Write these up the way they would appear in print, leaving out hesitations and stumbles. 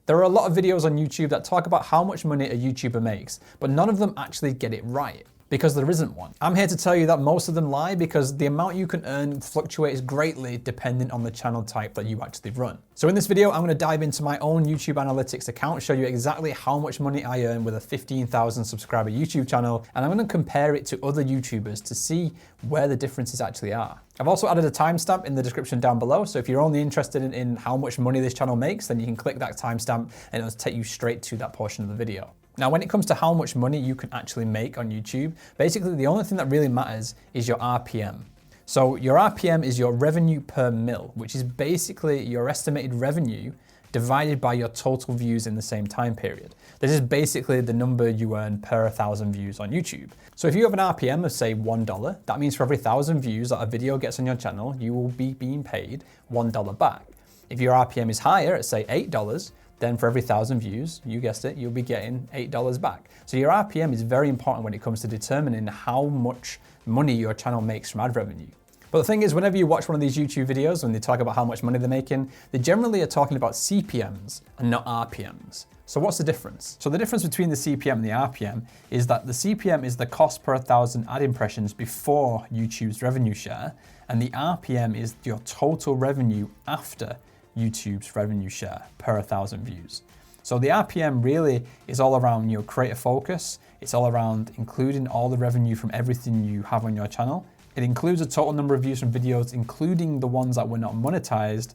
There are a lot of videos on YouTube that talk about how much money a YouTuber makes, but none of them actually get it right, because there isn't one. I'm here to tell you that most of them lie because the amount you can earn fluctuates greatly depending on the channel type that you actually run. So in this video, I'm going to dive into my own YouTube analytics account, show you exactly how much money I earn with a 15,000 subscriber YouTube channel, and I'm going to compare it to other YouTubers to see where the differences actually are. I've also added a timestamp in the description down below, so if you're only interested in how much money this channel makes, then you can click that timestamp and it'll take you straight to that portion of the video. Now, when it comes to how much money you can actually make on YouTube, basically the only thing that really matters is your RPM. So your RPM is your revenue per mil, which is basically your estimated revenue divided by your total views in the same time period. This is basically the number you earn per 1,000 views on YouTube. So if you have an RPM of say $1, that means for every 1,000 views that a video gets on your channel, you will be being paid $1 back. If your RPM is higher at say $8, then for every 1,000 views, you guessed it, you'll be getting $8 back. So your RPM is very important when it comes to determining how much money your channel makes from ad revenue. But the thing is, whenever you watch one of these YouTube videos and they talk about how much money they're making, they generally are talking about CPMs and not RPMs. So what's the difference? So the difference between the CPM and the RPM is that the CPM is the cost per 1,000 ad impressions before YouTube's revenue share, and the RPM is your total revenue after YouTube's revenue share per 1,000 views. So the RPM really is all around your creator focus. It's all around including all the revenue from everything you have on your channel. It includes a total number of views from videos, including the ones that were not monetized,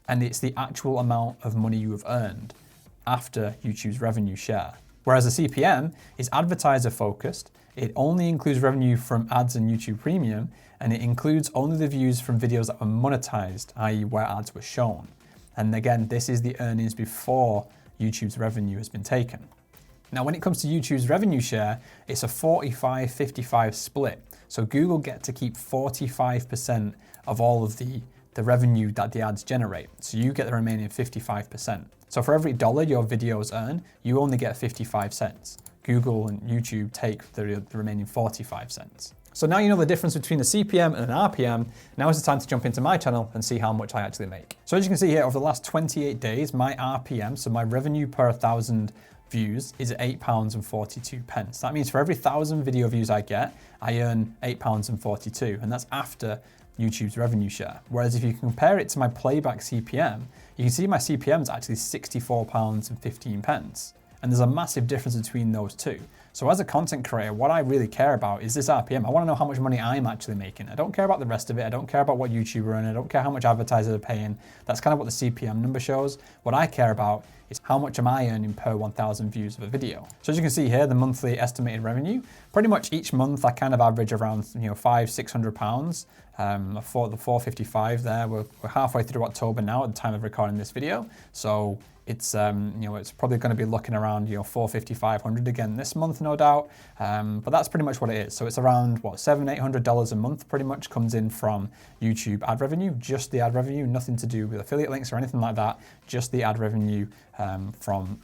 and it's the actual amount of money you have earned after YouTube's revenue share. Whereas the CPM is advertiser focused. It only includes revenue from ads and YouTube Premium, and it includes only the views from videos that were monetized, i.e. where ads were shown. And again, this is the earnings before YouTube's revenue has been taken. Now, when it comes to YouTube's revenue share, it's a 45-55 split. So Google get to keep 45% of all of the revenue that the ads generate. So you get the remaining 55%. So for every dollar your videos earn, you only get 55 cents. Google and YouTube take the remaining 45 cents. So now you know the difference between the CPM and an RPM. Now is the time to jump into my channel and see how much I actually make. So as you can see here, over the last 28 days, my RPM, so my revenue per 1,000 views, is at £8.42. That means for every 1,000 video views I get, I earn £8.42, and that's after YouTube's revenue share. Whereas if you compare it to my playback CPM, you can see my CPM is actually £64.15. And there's a massive difference between those two. So as a content creator, what I really care about is this RPM. I want to know how much money I'm actually making. I don't care about the rest of it. I don't care about what YouTuber earning. I don't care how much advertisers are paying. That's kind of what the CPM number shows. What I care about is how much am I earning per 1,000 views of a video. So as you can see here, the monthly estimated revenue, pretty much each month I kind of average around £500-600. For the 455 there, we're halfway through October now at the time of recording this video. So it's it's probably going to be looking around 450-500 again this month, no doubt. But that's pretty much what it is. So it's around $700-800 a month pretty much comes in from YouTube ad revenue, just the ad revenue, nothing to do with affiliate links or anything like that, just the ad revenue from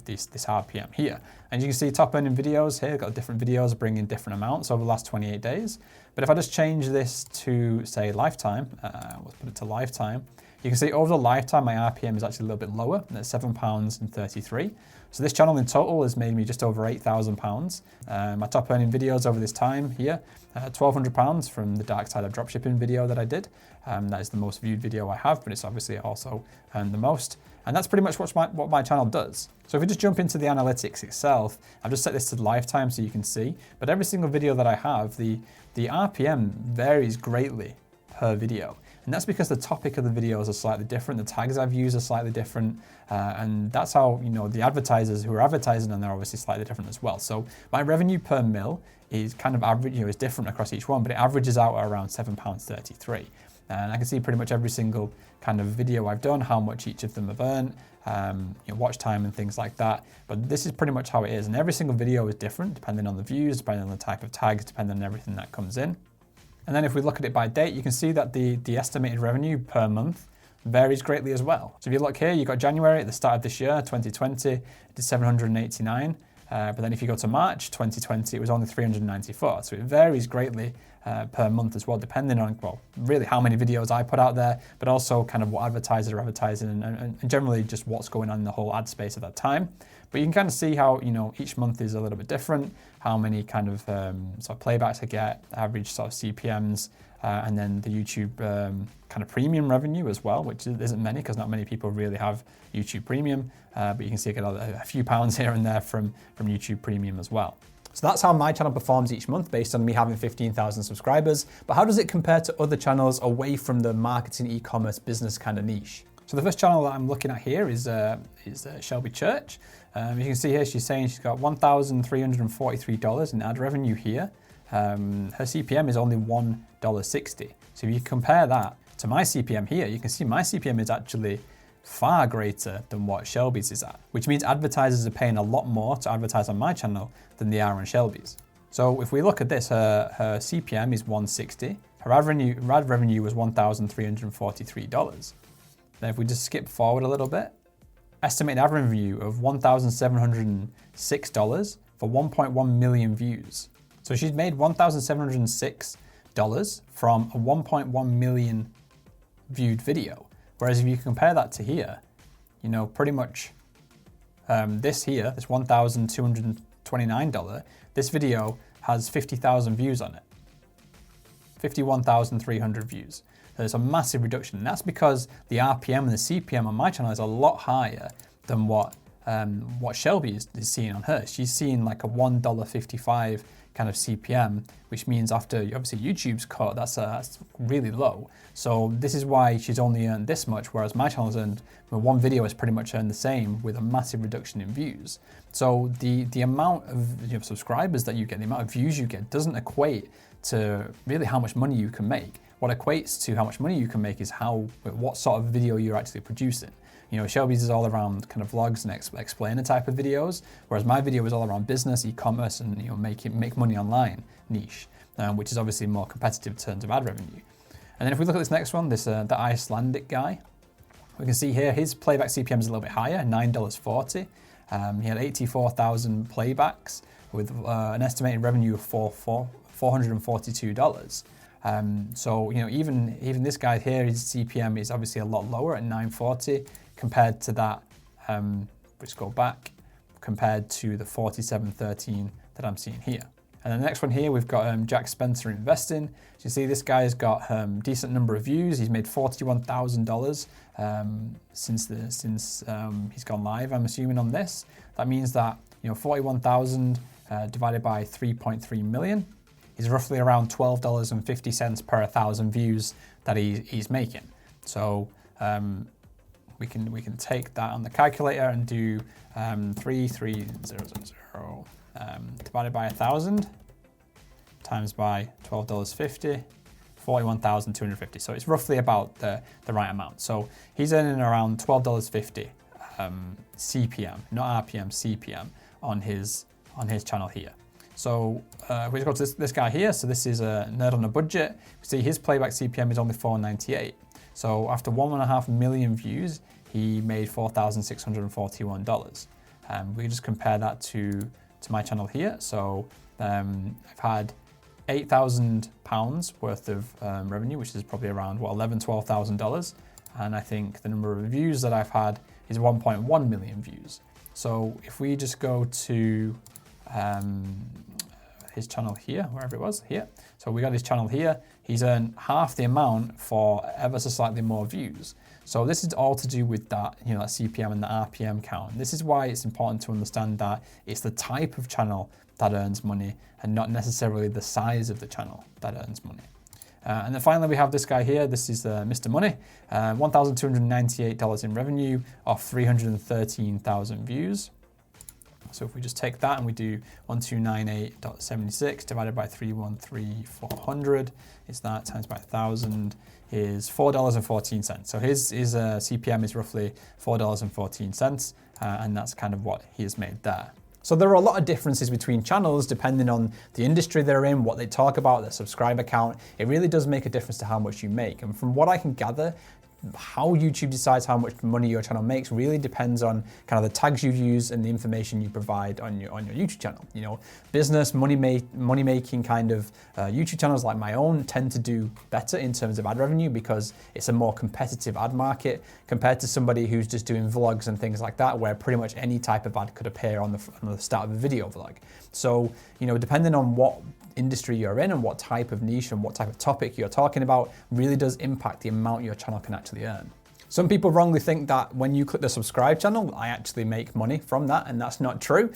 this RPM here. And you can see top earning videos here, got different videos bringing different amounts over the last 28 days. But if I just change this to say lifetime, let's put it to lifetime, you can see over the lifetime, my RPM is actually a little bit lower at £7.33. So this channel in total has made me just over £8,000. My top earning videos over this time here, £1,200 from the Dark Side of Dropshipping video that I did. That is the most viewed video I have, but it's obviously also earned the most. And that's pretty much what my channel does. So if we just jump into the analytics itself, I've just set this to lifetime so you can see, but every single video that I have, the RPM varies greatly per video. And that's because the topic of the videos are slightly different, the tags I've used are slightly different, and that's how the advertisers who are advertising on there are obviously slightly different as well. So my revenue per mil is kind of average, is different across each one, but it averages out at around £7.33. And I can see pretty much every single kind of video I've done, how much each of them have earned, watch time and things like that. But this is pretty much how it is. And every single video is different depending on the views, depending on the type of tags, depending on everything that comes in. And then if we look at it by date, you can see that the estimated revenue per month varies greatly as well. So if you look here, you've got January at the start of this year, 2020, it did 789. But then if you go to March 2020, it was only 394. So it varies greatly per month as well, depending on, well, really how many videos I put out there, but also kind of what advertisers are advertising and generally just what's going on in the whole ad space at that time. But you can kind of see how, each month is a little bit different, how many kind of sort of playbacks I get, average sort of CPMs, and then the YouTube kind of premium revenue as well, which isn't many because not many people really have YouTube Premium, but you can see I get a few pounds here and there from YouTube Premium as well. So that's how my channel performs each month based on me having 15,000 subscribers. But how does it compare to other channels away from the marketing, e-commerce, business kind of niche? So the first channel that I'm looking at here is Shelby Church. You can see here she's saying she's got $1,343 in ad revenue here. Her CPM is only $1.60. So if you compare that to my CPM here, you can see my CPM is actually far greater than what Shelby's is at, which means advertisers are paying a lot more to advertise on my channel than they are on Shelby's. So if we look at this, her CPM is $160. Her ad revenue was $1,343. Then if we just skip forward a little bit, estimated ad revenue of $1,706 for 1.1 million views. So she's made $1,706 from a 1.1 million viewed video. Whereas if you compare that to here, pretty much this here, this $1,229, this video has 50,000 views on it. 51,300 views. So there's a massive reduction. And that's because the RPM and the CPM on my channel is a lot higher than what Shelby is seeing on hers. She's seeing like a $1.55 kind of CPM, which means after obviously YouTube's cut, that's really low. So this is why she's only earned this much, whereas my channel's earned, one video has pretty much earned the same with a massive reduction in views. So the amount of subscribers that you get, the amount of views you get doesn't equate to really how much money you can make. What equates to how much money you can make is what sort of video you're actually producing. Shelby's is all around kind of vlogs and explainer type of videos, whereas my video is all around business, e-commerce, and make money online niche, which is obviously more competitive in terms of ad revenue. And then if we look at this next one, the Icelandic guy, we can see here his playback CPM is a little bit higher, $9.40. He had 84,000 playbacks with an estimated revenue of $442. So even this guy here, his CPM is obviously a lot lower at $9.40 compared to that. Let's go back compared to the $47.13 that I'm seeing here. And the next one here, we've got Jack Spencer Investing. So you see this guy's got decent number of views. He's made $41,000 since he's gone live, I'm assuming, on this. That means that 41,000 divided by 3.3 million is roughly around $12.50 per 1,000 views that he's making. So we can take that on the calculator and do 33000 divided by 1,000 times by $12.50, 41,250. So it's roughly about the right amount. So he's earning around $12.50 CPM, not RPM, CPM on his channel here. So if we go to this guy here, so this is a Nerd on a Budget. We see his playback CPM is only $4.98. So after 1.5 million views, he made $4,641. We just compare that to my channel here. So I've had £8,000 worth of revenue, which is probably around $11,000–12,000. And I think the number of views that I've had is 1.1 million views. So if we just go to his channel here, wherever it was, here. So we got his channel here. He's earned half the amount for ever so slightly more views. So this is all to do with that, that CPM and the RPM count. And this is why it's important to understand that it's the type of channel that earns money and not necessarily the size of the channel that earns money. And then finally, we have this guy here. This is Mr. Money, $1,298 in revenue off 313,000 views. So if we just take that and we do 1298.76 divided by 313,400, it's that times by 1,000 is $4.14. So his CPM is roughly $4.14, and that's kind of what he has made there. So there are a lot of differences between channels depending on the industry they're in, what they talk about, their subscriber count. It really does make a difference to how much you make. And from what I can gather, how YouTube decides how much money your channel makes really depends on kind of the tags you use and the information you provide on your YouTube channel. You know, business, money making kind of YouTube channels like my own tend to do better in terms of ad revenue because it's a more competitive ad market compared to somebody who's just doing vlogs and things like that, where pretty much any type of ad could appear on the start of a video vlog. So, you know, depending on what industry you're in and what type of niche and what type of topic you're talking about really does impact the amount your channel can actually earn. Some people wrongly think that when you click the subscribe channel, I actually make money from that, and that's not true.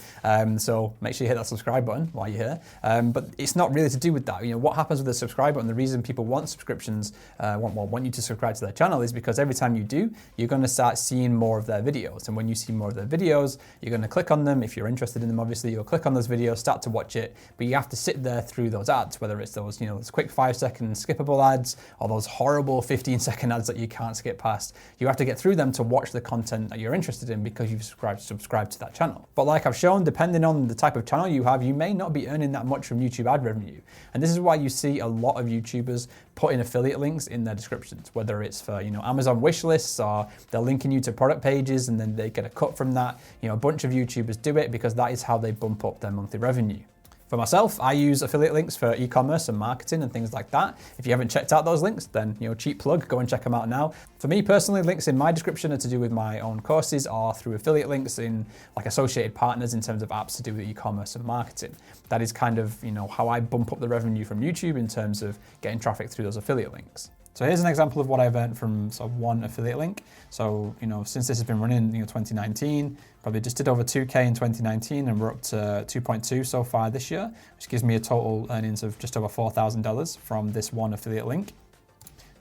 So make sure you hit that subscribe button while you're here. But it's not really to do with that. You know, what happens with the subscribe button, the reason people want subscriptions, want you to subscribe to their channel is because every time you do, you're going to start seeing more of their videos. And when you see more of their videos, you're going to click on them. If you're interested in them, obviously, you'll click on those videos, start to watch it, but you have to sit there through those ads, whether it's those, you know, those quick 5-second skippable ads or those horrible 15-second ads that you can't skip past. You have to get through them to watch the content that you're interested in because you've subscribed to that channel. But like I've shown, depending on the type of channel you have, you may not be earning that much from YouTube ad revenue. And this is why you see a lot of YouTubers putting affiliate links in their descriptions, whether it's for, you know, Amazon wish lists or they're linking you to product pages and then they get a cut from that. You know, a bunch of YouTubers do it because that is how they bump up their monthly revenue. For myself, I use affiliate links for e-commerce and marketing and things like that. If you haven't checked out those links, then, you know, cheap plug, go and check them out now. For me personally, links in my description are to do with my own courses or through affiliate links in like associated partners in terms of apps to do with e-commerce and marketing. That is kind of, you know, how I bump up the revenue from YouTube in terms of getting traffic through those affiliate links. So here's an example of what I've earned from sort of one affiliate link. So, you know, since this has been running, you know, 2019, probably just did over 2K in 2019 and we're up to 2.2 so far this year, which gives me a total earnings of just over $4,000 from this one affiliate link.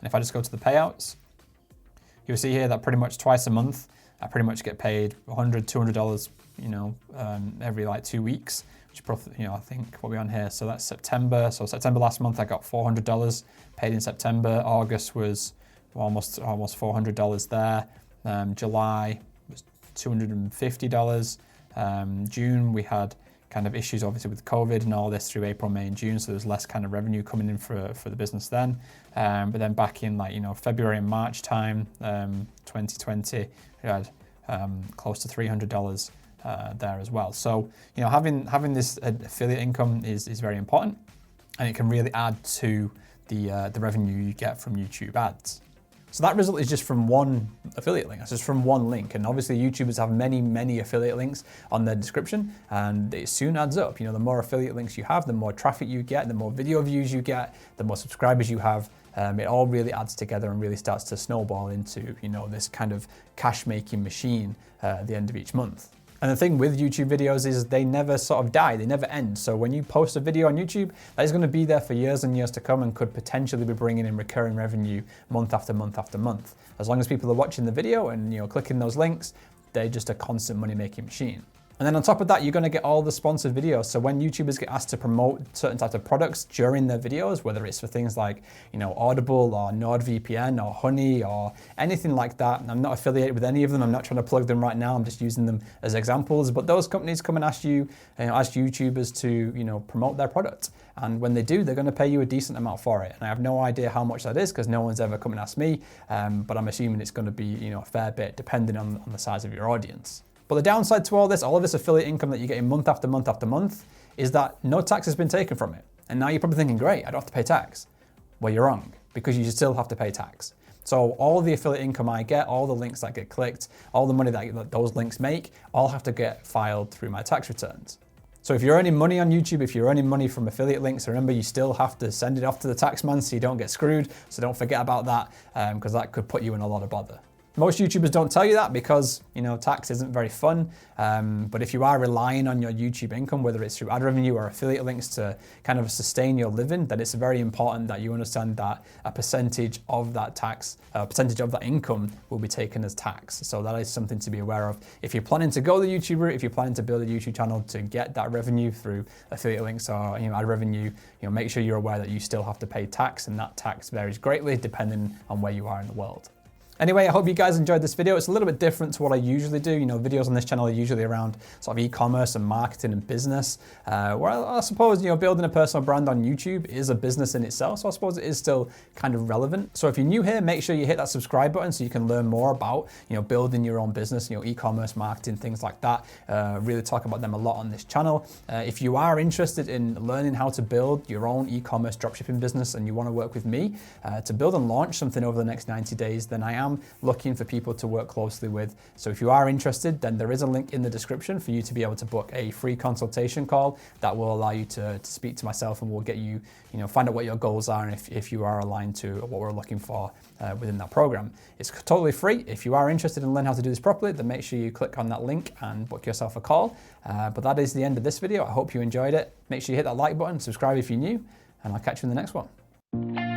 And if I just go to the payouts, you'll see here that pretty much twice a month, I pretty much get paid $100, $200, you know, every like 2 weeks, which, you know, I think what we're on here. So that's September. So September last month, I got $400 paid in September. August was almost $400 there. July was $250. June, we had kind of issues obviously with COVID and all this through April, May and June. So there's less kind of revenue coming in for the business then. But then back in like, you know, February and March time, 2020, we had close to $300 there as well. So, you know, having this affiliate income is very important, and it can really add to the revenue you get from YouTube ads. So that result is just from one affiliate link. That's just from one link. And obviously YouTubers have many affiliate links on their description, and it soon adds up. You know, the more affiliate links you have, the more traffic you get, the more video views you get, the more subscribers you have. It all really adds together and really starts to snowball into, you know, this kind of cash making machine at the end of each month. And the thing with YouTube videos is they never sort of die, they never end. So when you post a video on YouTube, that is going to be there for years and years to come and could potentially be bringing in recurring revenue month after month after month. As long as people are watching the video and, you know, clicking those links, they're just a constant money-making machine. And then on top of that, you're going to get all the sponsored videos. So when YouTubers get asked to promote certain types of products during their videos, whether it's for things like, you know, Audible or NordVPN or Honey or anything like that, I'm not affiliated with any of them. I'm not trying to plug them right now. I'm just using them as examples. But those companies come and ask you, ask YouTubers to, you know, promote their product. And when they do, they're going to pay you a decent amount for it. And I have no idea how much that is because no one's ever come and asked me. But I'm assuming it's going to be, you know, a fair bit depending on the size of your audience. But the downside to all of this affiliate income that you're getting month after month after month, is that no tax has been taken from it. And now you're probably thinking, great, I don't have to pay tax. Well, you're wrong, because you still have to pay tax. So all the affiliate income I get, all the links that get clicked, all the money that those links make, all have to get filed through my tax returns. So if you're earning money on YouTube, if you're earning money from affiliate links, remember you still have to send it off to the tax man so you don't get screwed. So don't forget about that, because that could put you in a lot of bother. Most YouTubers don't tell you that because, you know, tax isn't very fun. But if you are relying on your YouTube income, whether it's through ad revenue or affiliate links to kind of sustain your living, then it's very important that you understand that a percentage of that tax, a percentage of that income will be taken as tax. So that is something to be aware of. If you're planning to go the YouTube route, if you're planning to build a YouTube channel to get that revenue through affiliate links or, you know, ad revenue, you know, make sure you're aware that you still have to pay tax, and that tax varies greatly depending on where you are in the world. Anyway, I hope you guys enjoyed this video. It's a little bit different to what I usually do. You know, videos on this channel are usually around sort of e-commerce and marketing and business. Well, I suppose, you know, building a personal brand on YouTube is a business in itself, so I suppose it is still kind of relevant. So if you're new here, make sure you hit that subscribe button so you can learn more about, you know, building your own business, you know, e-commerce, marketing, things like that. Really talk about them a lot on this channel. If you are interested in learning how to build your own e-commerce dropshipping business and you want to work with me to build and launch something over the next 90 days, then I am looking for people to work closely with. So if you are interested, then there is a link in the description for you to be able to book a free consultation call that will allow you to speak to myself, and we'll get you, you know, find out what your goals are and if you are aligned to what we're looking for within that program. It's totally free. If you are interested in learning how to do this properly, then make sure you click on that link and book yourself a call. But that is the end of this video. I hope you enjoyed it. Make sure you hit that like button, subscribe if you're new, and I'll catch you in the next one.